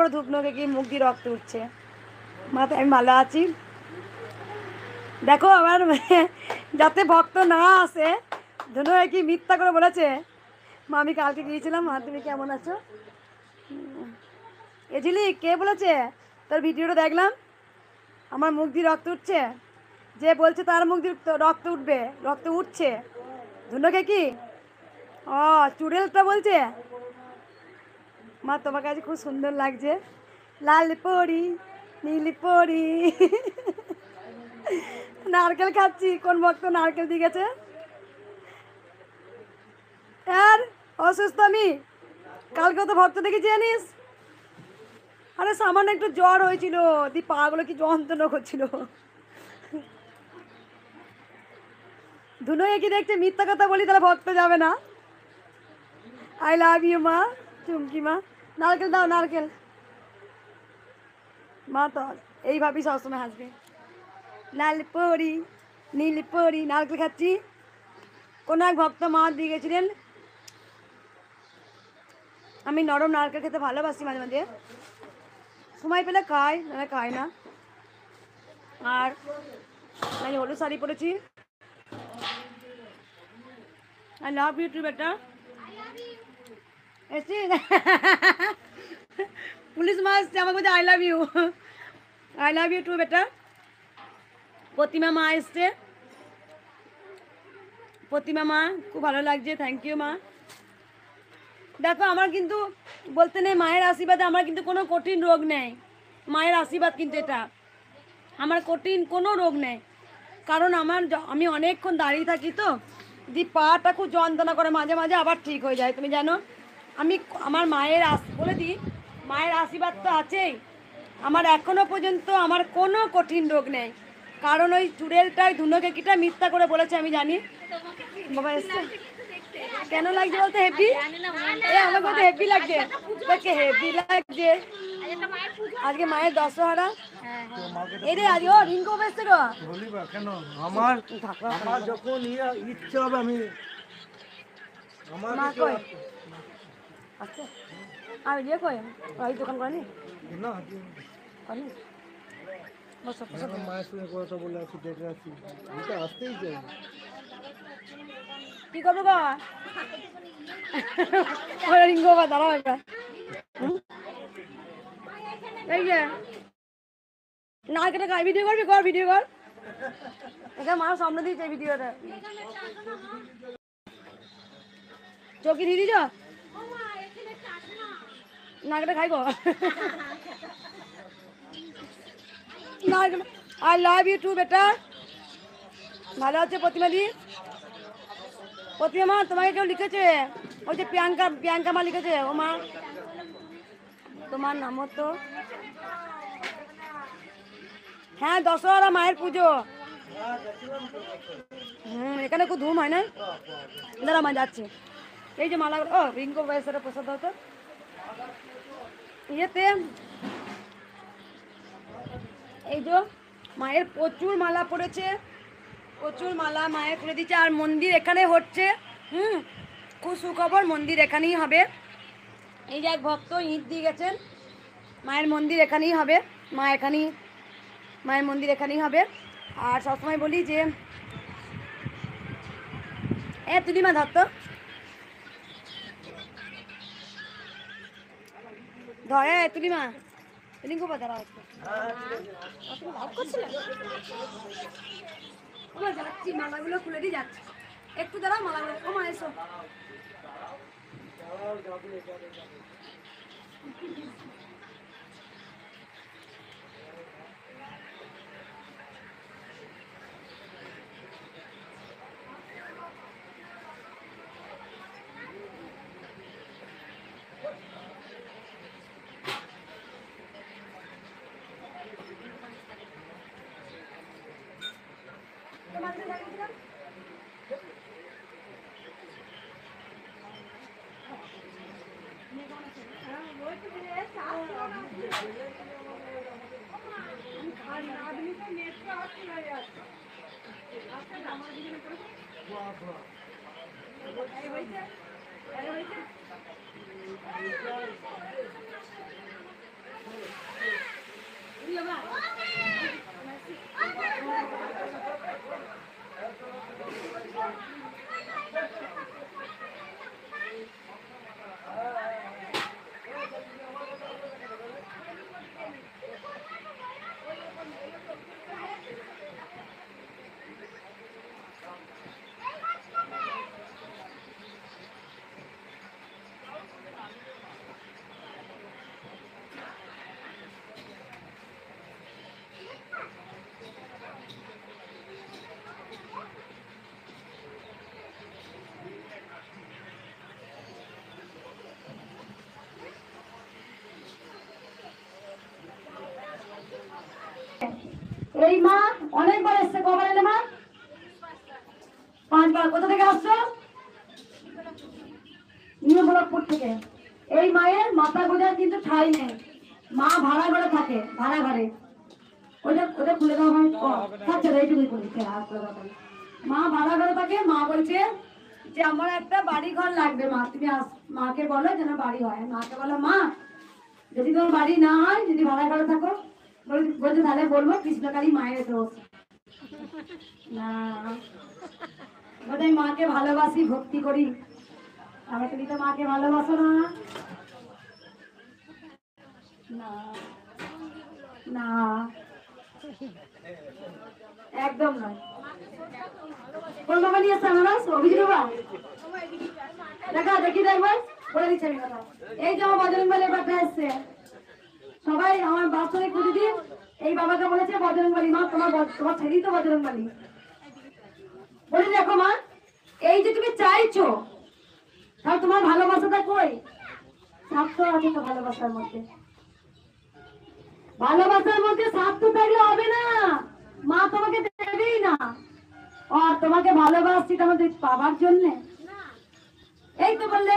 করে ধুপনোকে কি মুখ দিয়ে রক্ত উঠছে। মাথায় আমি ভালো আছি। দেখো আমার যাতে ভক্ত না আসে, ধুনো কি মিথ্যা করে বলেছে মা আমি কালকে গিয়েছিলাম, মা তুমি কেমন আছো। এজিলি কে বলেছে তোর ভিডিওটা দেখলাম আমার মুখ দিয়ে রক্ত উঠছে, যে বলছে তার মুখ দিয়ে রক্ত উঠবে, রক্ত উঠছে। ধুনোকে কি ও চুড়েলটা বলছে। মা তোমাকে আজ খুব সুন্দর লাগছে, লাল পরি নীল পরি। নারকেল খাচ্ছি, কোন ভক্ত নারকেল দিয়ে গেছে। আর অসুস্থ আমি, কালকে তো ভক্ত দেখেছি জানিস। আরে সামান্য একটু জ্বর হয়েছিল, দি পাগুলো কি যন্ত্রণা করছিল। ধুনো কি দেখছে মিথ্যা কথা বলি তাহলে ভক্ত যাবে না। আই লাভ ইউ মা, চুমকি মা। নারকেল দাও নারকেল। মা তো এইভাবেই সবসময় হাসবে, লাল পরি নীল পরি। নারকেল খাচ্ছি, কোন এক ভক্ত মা দিয়ে গেছিলেন। আমি নরম নারকেল খেতে ভালোবাসি, মাঝে মাঝে সময় পেলে খাই, না খাই না। আর আমি হলুদ শাড়ি পরেছি। আই লাভ ইউ টু বেটা। এসছি পুলিশ মা আসছে আমাকে বলছে I love you. I love you too বেটা। প্রতিমা মা এসছে, প্রতিমা মা খুব ভালো লাগছে, থ্যাংক ইউ মা। দেখো আমার কিন্তু বলতে নেই, মায়ের আশীর্বাদে আমার কিন্তু কোনো কঠিন রোগ নেই। মায়ের আশীর্বাদ কিন্তু এটা, আমার কঠিন কোনো রোগ নেই। কারণ আমি অনেকক্ষণ দাঁড়িয়ে থাকি তো, দি পাটা খুব যন্ত্রণা করে মাঝে মাঝে, আবার ঠিক হয়ে যায় তুমি জানো। আমি আমার মায়ের বলে দিই, মায়ের আশীর্বাদ তো আছেই। আমার এখনো পর্যন্ত আমার কোনো কঠিন রোগ নেই। কারণ ওই চুড়েলটাই ধুনোকে কিটা মিথ্যা করে বলেছে আমি জানি। বাবা এসছে কেন লাগছে বলতে হেভি, আমার বলতে হেভি লাগছে, দেখে হেভি লাগছে। আজকে মায়ের দশহরা, এই রে আজ ও রিঙ্কু বেসছে গো। বলিবা কেন আমার আমার যখন ইচ্ছে হবে আমি আমার মা কই আচ্ছা আর ইয়ে কই ওই দোকান করেনি না করেনি বসো বসো। মায়ের সঙ্গে কথা বলে আছি, দেখে আছি, আমি তো আসতেই চাই। কি করবো গো ওরা রিঙ্কু বাবা দাঁড়াও এবার। এই যে না কেটে খাই, ভিডিও করবি কর, ভিডিও কর। এখানে মার সামনে দিয়েছে ভিডিওটা, চৌকি দিয়ে দিছ না কেটে খাইব। না আই লাভ ইউ টু বেটা। ভালো আছে প্রতিমা দি। প্রতিমা মা তোমাকে কেউ লিখেছে, ওই যে প্রিয়াঙ্কা, প্রিয়াঙ্কা মা লিখেছে। ও মা তোমার নামও তো, হ্যাঁ দশহরা মায়ের পুজো। এখানে খুব ধুম হয় না, দাঁড়া মা যাচ্ছে। এই যে মালা, ও রিঙ্কু বয়সের প্রসাদ হতো ইয়েতে। এই যে মায়ের প্রচুর মালা পড়েছে, প্রচুর মালা মায়ের খুলে দিচ্ছে। আর মন্দির এখানে হচ্ছে, খুব সুখবর, মন্দির এখানেই হবে। এই যে এক ভক্ত ইট দিয়ে গেছেন, মায়ের মন্দির এখানেই হবে, মা এখানেই, মায়ের মন্দির এখানেই হবে। আর সবসময় বলি যে তুলি মা ধর তো, ধরে তুলি মা, তুলি খুব ধরা হচ্ছে যাচ্ছি, মালাগুলো খুলে দিয়ে যাচ্ছি, একটু দাঁড়াও মালাগুলো। ও মা এসো। এই মা অনেকবার এসছে, কবার এলে মা? 5 বার। কোথা থেকে আসছো? নিউ ব্লকপুর থেকে। এই মায়ের মাথা গোজার কিন্তু ঠাঁই নেই, মা ভাড়া ঘরে থাকে, ভাড়া ঘরে। ওটা ওটা খুলে দেওয়া হয়, থাকছে না, এইটুকুই করেছে, আর খুলে দেওয়া হয় না। মা ভাড়া ঘরে থাকে। মা বলছে যে আমার একটা বাড়ি ঘর লাগবে মা, তুমি মাকে বলো যেন বাড়ি হয়। মাকে বলো মা যদি তোমার বাড়ি না হয়, যদি ভাড়া ঘরে থাকো, বলছে তাহলে বলবো কৃষ্ণকালী মায়ের দোষ। না, বোধহয় মাকে ভালোবাসি, ভক্তি করি। আমার তুমি তো মাকে ভালোবাসো না। না না, একদম নয়। কোন বাবা নিয়ে আসছে আমার অভিজিৎ বাবা? দেখা দেখি একবার বলে দিচ্ছে আমি কথা। এই যে আমার বজরং বলি ব্যাপারটা এসছে, সবাই আমার বাস্তবে খুঁজে দিন। এই বাবাকে বলেছে বজরং বলি, মা তোমার তোমার ছেলেই তো বজরং বলি। বলে দেখো মা, এই যে তুমি চাইছো, তাহলে তোমার ভালোবাসাটা কই? স্বার্থ আছে তো ভালোবাসার মধ্যে, ভালোবাসার মধ্যে স্বার্থ থাকলে হবে না, মা তোমাকে দেবেই না। আর তোমাকে ভালোবাসছি তোমাদের পাবার জন্য, এই তো বললে।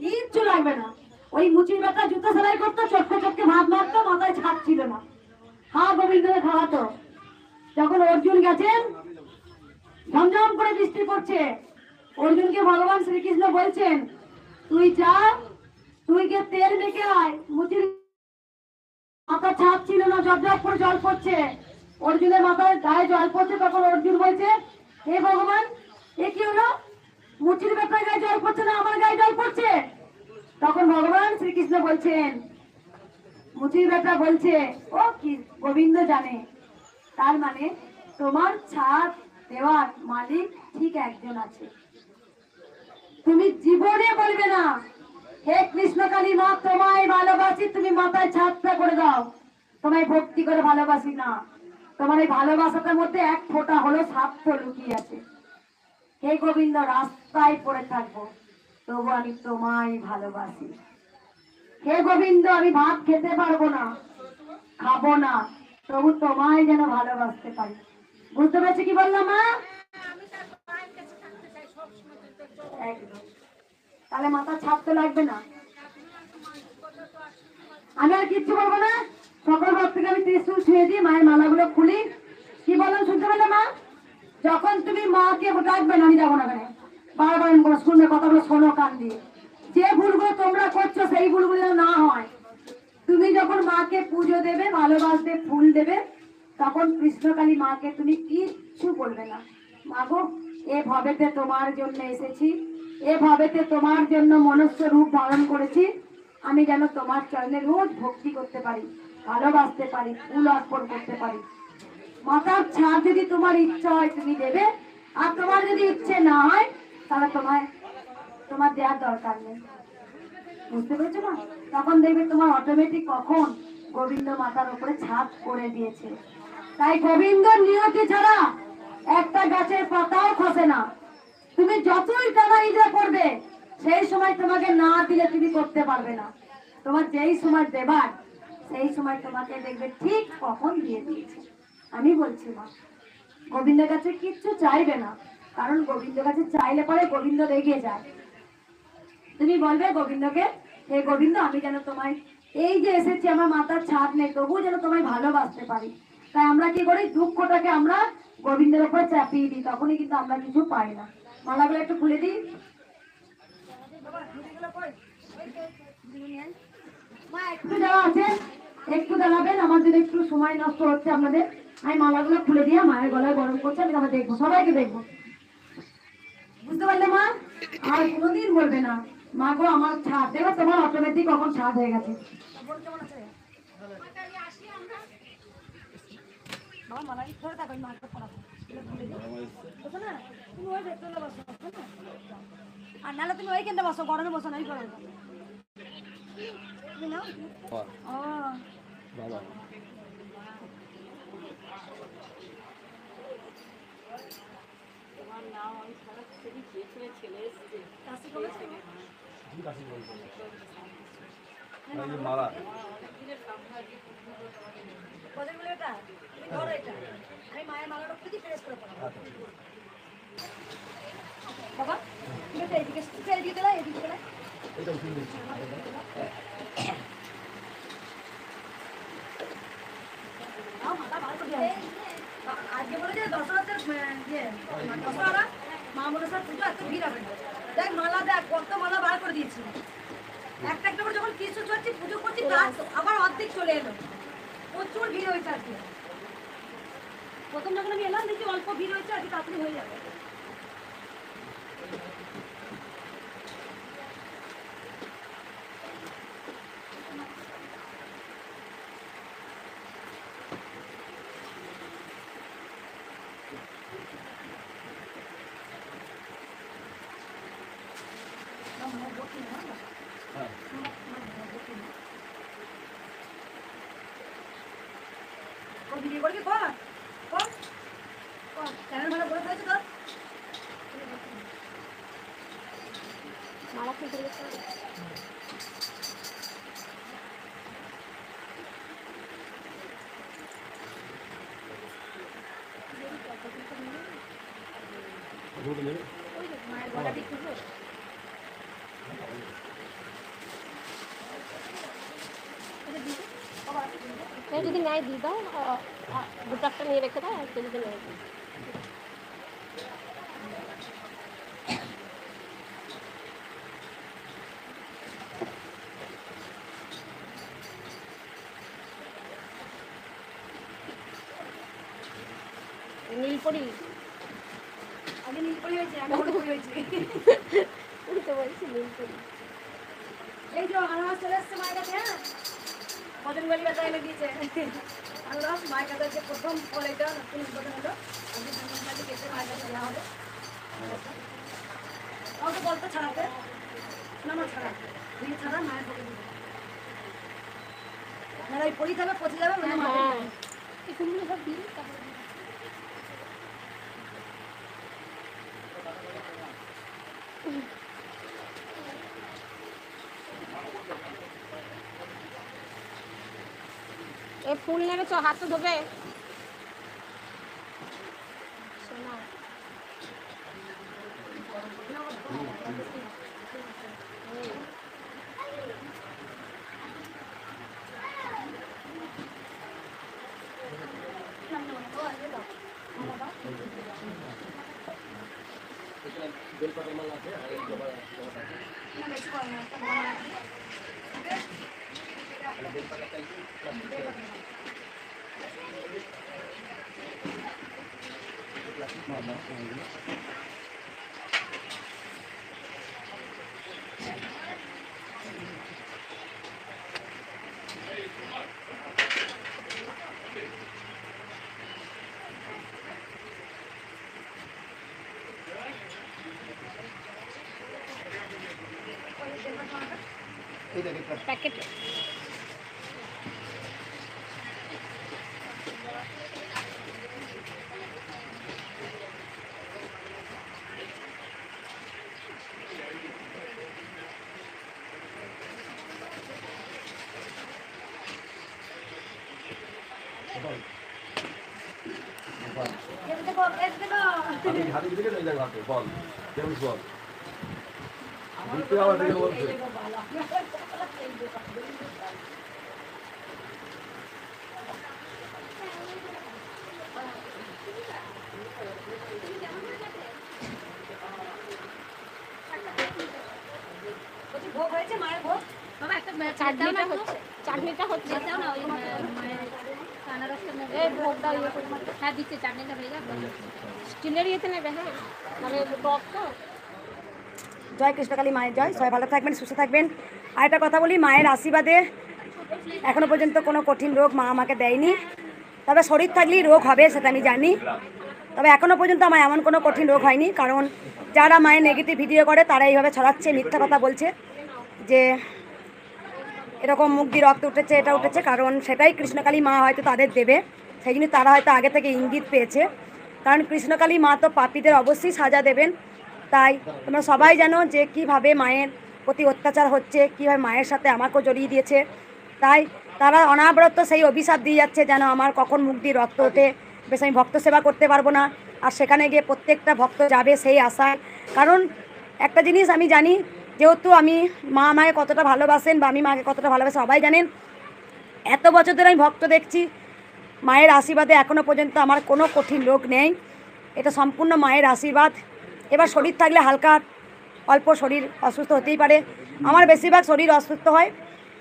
কিচ্ছু লাগবে না। ওই মুচির বেটা জুতো সেলাই করতো, চটকে চটকে ভাত মারতো, মাথায় ছাদ ছিল না, হ্যাঁ গোবিন্দকে খাওয়াতো। যখন অর্জুন গেছেন, ঝমঝম করে বৃষ্টি পড়ছে, অর্জুনকে ভগবান শ্রীকৃষ্ণ বলছেন তুই যা, তুই গিয়ে তেল মেখে আয়। মুচির মাথা ছাদ ছিল না, জব জব করে জল পড়ছে, অর্জুনের মাথায় গায়ে জল পড়ছে। তখন অর্জুন বলছে হে ভগবান, এ কি হলো, মুচির ব্যাপারে গায়ে জল পড়ছে না, আমার গায়ে জল পড়ছে। তখন ভগবান শ্রীকৃষ্ণ বলছেন, মুচির ব্যাপার বলছে ও কি গোবিন্দ জানে, তার মানে তোমার ছাদ দেওয়ার মালিক ঠিক একজন আছে। তুমি জীবনে বলবে না হে কৃষ্ণকালী মা তোমায় ভালোবাসি, তুমি মাথায় ছাদটা করে দাও, তোমায় ভক্তি করে ভালোবাসি না। তোমার এই ভালোবাসাটার মধ্যে এক ফোঁটা হলো স্বার্থ লুকিয়ে আছে। হে গোবিন্দ, রাস্তায় পড়ে থাকবো তবু আমি তোমায় ভালোবাসি। হে গোবিন্দ, আমি ভাত খেতে পারবো না, খাবো না, তবু তোমায় যেন ভালোবাসতে পারি। বুঝতে পেরেছি কি বললাম মা? একদম। তাহলে মাথা ছাদ তো লাগবে না। আমি আর কিচ্ছু বলবো না, সকল ভক্ত থেকে আমি ত্রিশূল ছুঁয়ে দিই, মায়ের মালাগুলো খুলি। কি বললাম শুনতে পেলে মা? যখন তুমি মাকে ডাকবে না, আমি যাবো না কেন, বারবার শুনবে কথাগুলো, শোনো কান দিয়ে। যে ভুলগুলো তোমরা করছো সেই ভুলগুলো যেন না হয়। তুমি যখন মাকে পুজো দেবে, ভালোবাসবে, ফুল দেবে, তখন কৃষ্ণকালী মাকে তুমি কিচ্ছু বলবে না, মাগো এ ভবেতে তোমার জন্য এসেছি, এ ভবেতে তোমার জন্য মনুষ্য রূপ ধারণ করেছি, আমি যেন তোমার চরণে রোজ ভক্তি করতে পারি, ভালোবাসতে পারি, ফুল অর্পণ করতে পারি। মাথার ছাদ যদি তোমার ইচ্ছা হয় তুমি দেবে, আর তোমার যদি ইচ্ছে না হয় তাহলে তোমার দেওয়ার দরকার নেই। বুঝতে পেরেছো না? তখন দেখবে তোমার অটোমেটিক কখন গোবিন্দ মাথার উপরে ছাদ করে দিয়েছে। তাই গোবিন্দ নিয়তি ছাড়া একটা গাছের পাতাও খসে না। তুমি যতই টানা ইজা করবে, সেই সময় তোমাকে না দিলে তুমি করতে পারবে না। তোমার যেই সময় দেবার, সেই সময় তোমাকে দেখবে ঠিক কখন দিয়ে দিয়েছে। আমি বলছি মা, গোবিন্দের কাছে কিচ্ছু চাইবে না, কারণ গোবিন্দের কাছে চাইলে পরে গোবিন্দ রেগে যায়। তুমি বলবে গোবিন্দকে হে গোবিন্দ, আমি যেন তোমায়, এই যে এসেছি আমার মাথার ছাদ নেই, তবুও যেন তোমায় ভালোবাসতে পারি। তাই আমরা কি করি, দুঃখটাকে আমরা গোবিন্দের উপরে চাপিয়ে দিই, তখনই কিন্তু আমরা কিছু পাই না। মালাগুলো একটু খুলে দিই। মা একটু দেওয়া আছে, একটু দাঁড়াবেন, আমার জন্য একটু সময় নষ্ট হচ্ছে আপনাদের। আমি মালাগুলো খুলে দিয়ে মায়ের গলায় গরম করছে, আমি তারপর দেখবো, সবাইকে দেখবো। বুঝতে পারলে মা? আর কোনোদিন বলবে না মা গো আমার ছাদ দেবে, তোমার অটোমেটিক কখন ছাদ হয়ে গেছে। আর নাহলে তুমি ওই কেন্দ্রে বসো, গরমে বসো না, ওই গরমে ও বাবা। এই যে মালা কতগুলো এটা তুমি ধরো এটা আমি মায়ের মালাটা খুঁজে প্রেস করে পড়াবো বাবা তুমি তো এদিকে এদিকে তোলা এটা উঠিয়ে দিচ্ছি আজকে বলেছে দশরাতের দশহরা মা মনসার পুজো এত ভিড় হবে না দেখ মালা দেখ কত মালা বার করে দিয়েছি একটা একটা করে যখন কিছু চলছে পুজো করছি তার আবার অর্ধেক চলে এলো প্রচুর ভিড় হয়েছে আজকে প্রথম যখন আমি এলাম দেখি অল্প ভিড় হয়েছে আজকে তাড়াতাড়ি হয়ে যাবে ভিডিও করবি কর চ্যানেল ভালো করে ফেলেছে তোর মালা খুলতে মায়ের গলা ঠিক করবো যদি নেয় দিয়ে দাও দুটো একটা নিয়ে রেখে দাও একটা যদি নেয় নীলপরি আগে নীলপরি হয়েছে আমি হলুদ হয়েছে উল্টো বলছি নীলপরি এই যে আনারস চলে এসছে মায়ের কাছে হ্যাঁ কজন গলি ব্যথা এনে দিয়েছে আনারস মায়ের কাছে যে প্রথম ফল এটা নতুন উদ্বোধন হলো আজকে জন্মদিনটাকে কেটে মায়ের কাছে দেওয়া হবে আমাকে বলতে ছাড়াতে না ছাড়া তুমি ছাড়া মায়ের পকে দিবে আপনারা ওই পরি থাকবে পচে যাবে মানে হ্যাঁ এই ফুলগুলো সব দিই তারপরে এ ফুল নেবে তো হাত তো ধোবে শোনা প্যাকেট হাতে দিকে নিয়ে যাবে হাতে বল কেমন বল দিতে আবার দেখে বলছে ভোগ হয়েছে মায়ের ভোগ বাবা একটা চাটনিটা হচ্ছে চাটনিটা হচ্ছে দাও না ওই মায়ের আনারসটা নেবে এই ভোগটা ইয়ে করে হ্যাঁ দিচ্ছে চাটনিটা হয়ে যাবে স্টিলের ইয়েতে নেবে হ্যাঁ মানে টক তো জয় কৃষ্ণকালী মায়ের জয় সবাই ভালো থাকবেন সুস্থ থাকবেন আর একটা কথা বলি মায়ের আশীর্বাদে এখনো পর্যন্ত কোনো কঠিন রোগ মা আমাকে দেয়নি তবে শরীর থাকলেই রোগ হবে সেটা আমি জানি তবে এখনো পর্যন্ত আমার এমন কোনো কঠিন রোগ হয়নি কারণ যারা মায়ের নেগেটিভ ভিডিও করে তারা এইভাবে ছড়াচ্ছে মিথ্যা কথা বলছে যে এরকম মুখ দিয়ে রক্ত উঠেছে এটা উঠেছে কারণ সেটাই কৃষ্ণকালী মা হয়তো তাদের দেবে সেই জন্য তারা হয়তো আগে থেকে ইঙ্গিত পেয়েছে কারণ কৃষ্ণকালী মা তো পাপীদের অবশ্যই সাজা দেবেন তাই তোমরা সবাই জানো যে কিভাবে মায়ের প্রতি অত্যাচার হচ্ছে, কীভাবে মায়ের সাথে আমাকেও জড়িয়ে দিয়েছে। তাই তারা অনাবরত সেই অভিশাপ দিয়ে যাচ্ছে যেন আমার কখন মুখ দিয়ে রক্ত ওঠে, বেশ আমি ভক্ত সেবা করতে পারবো না। আর সেখানে গিয়ে প্রত্যেকটা ভক্ত যাবে সেই আশায়। কারণ একটা জিনিস আমি জানি, যেহেতু আমি মা আমাকে কতটা ভালোবাসেন বা আমি মাকে কতটা ভালোবাসি সবাই জানেন। এত বছর ধরে আমি ভক্ত দেখছি, মায়ের আশীর্বাদে এখনও পর্যন্ত আমার কোনো কঠিন রোগ নেই। এটা সম্পূর্ণ মায়ের আশীর্বাদ। এবার শরীর থাকলে হালকা অল্প শরীর অসুস্থ হতেই পারে। আমার বেশিরভাগ শরীর অসুস্থ হয়,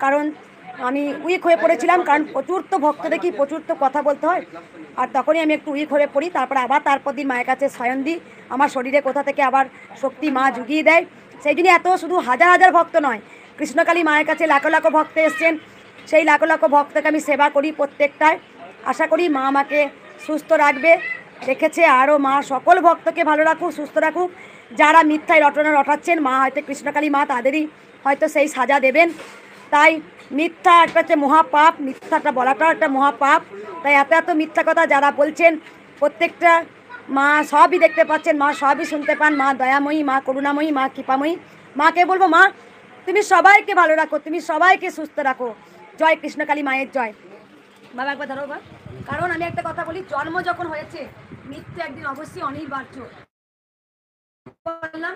কারণ আমি উইক হয়ে পড়েছিলাম। কারণ প্রচুর তো ভক্ত দেখি, প্রচুর তো কথা বলতে হয়, আর তখনই আমি একটু উইক হয়ে পড়ি। তারপরে আবার তারপর দিন মায়ের কাছে শয়ন দিই, আমার শরীরে কোথা থেকে আবার শক্তি মা জুগিয়ে দেয়। সেই জন্য এত শুধু হাজার হাজার ভক্ত নয়, কৃষ্ণকালী মায়ের কাছে লাখো লাখো ভক্ত এসছেন। সেই লাখো লাখো ভক্তকে আমি সেবা করি প্রত্যেকটায়। আশা করি মা আমাকে সুস্থ রাখবে, রেখেছে। আরও মা সকল ভক্তকে ভালো রাখুক, সুস্থ রাখুক। যারা মিথ্যায় রটনা রটাচ্ছেন, মা হয়তো কৃষ্ণকালী মা তাদেরই হয়তো সেই সাজা দেবেন। তাই মিথ্যা একটা হচ্ছে মহাপাপ, মিথ্যাটা বলাটাও একটা মহাপাপ। তাই এত এত মিথ্যা কথা যারা বলছেন, প্রত্যেকটা মা সবই দেখতে পাচ্ছেন, মা সবই শুনতে পান। মা দয়াময়ী, মা করুণাময়ী, মা কৃপাময়ী। মাকে বলবো, মা তুমি সবাইকে ভালো রাখো, তুমি সবাইকে সুস্থ রাখো। জয় কৃষ্ণকালী মায়ের জয়। বাবা একবার ধরো। কারণ আমি একটা কথা বলি, জন্ম যখন হয়েছে মৃত্যু একদিন অবশ্যই অনিবার্য। বললাম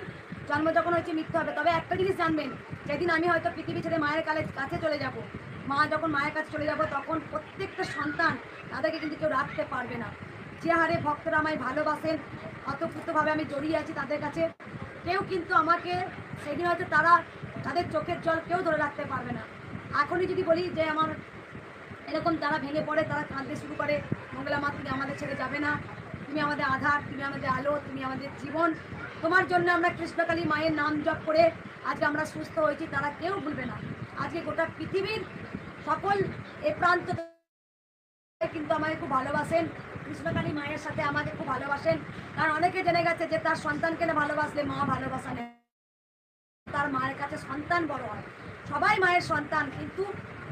জন্ম যখন হয়েছে মৃত্যু হবে। তবে একটা জিনিস জানবেন, যেদিন আমি হয়তো পৃথিবী ছেড়ে মায়ের কাছে চলে যাব, মা যখন মায়ের কাছে চলে যাব, তখন প্রত্যেকটা সন্তান তাদেরকে কিন্তু কেউ রাখতে পারবে না। যে হারে ভক্তরা আমায় ভালোবাসেন, অতপ্রুতভাবে আমি জড়িয়ে আছি তাদের কাছে, কেউ কিন্তু আমাকে সেদিন হয়তো তাদের চোখের জল কেউ ধরে রাখতে পারবে না। এখনই যদি বলি যে আমার এরকম তারা ভেঙে পড়ে, তারা কাঁদতে শুরু করে, মঙ্গলা মা তুমি আমাদের ছেড়ে যাবে না, তুমি আমাদের আধার, তুমি আমাদের আলো, তুমি আমাদের জীবন, তোমার জন্য আমরা কৃষ্ণকালী মায়ের নাম জপ করে আজকে আমরা সুস্থ হয়েছি, তারা কেউ ভুলবে না। আজকে গোটা পৃথিবীর সকল এ প্রান্ত কিন্তু আমাকে খুব ভালোবাসেন, কৃষ্ণকালী মায়ের সাথে আমাকে খুব ভালোবাসেন। কারণ অনেকে জেনে গেছে যে তার সন্তানকে না ভালোবাসলে মা ভালোবাসা নেই, তার মায়ের কাছে সন্তান বড় হয়। সবাই মায়ের সন্তান, কিন্তু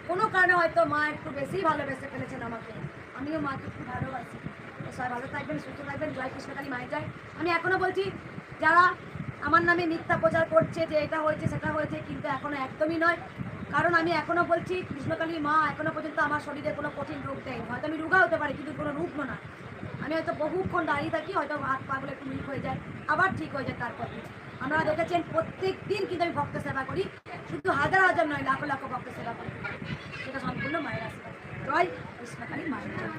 কোনো কারণে হয়তো মা একটু বেশিই ভালোবেসে ফেলেছেন আমাকে। আমিও মাকে খুব ভালোবাসি। সবাই ভালো থাকবেন, সুস্থ থাকবেন। জয় কৃষ্ণকালী মায়ের জয়। আমি এখনও বলছি, যারা আমার নামে মিথ্যা প্রচার করছে যে এটা হয়েছে সেটা হয়েছে, কিন্তু এখনও একদমই নয়। কারণ আমি এখনও বলছি, কৃষ্ণকালী মা এখনও পর্যন্ত আমার শরীরে কোনো কঠিন রোগ দেয়নি। হয়তো আমি রোগা হতে পারি, কিন্তু কোনো রুগ্ন না। আমি হয়তো বহুক্ষণ দাঁড়িয়ে থাকি, হয়তো হাত পাগুলো একটু উইক হয়ে যায়, আবার ঠিক হয়ে যায়। তারপর আপনারা দেখেছেন প্রত্যেক দিন কিন্তু আমি ভক্ত সেবা করি, শুধু হাজার হাজার নয়, লাখো লাখো ভক্ত সেবা করি। সেটা সম্পূর্ণ মায়ের আশীর্বাদ। জয় কৃষ্ণকালী মায়ের জয়।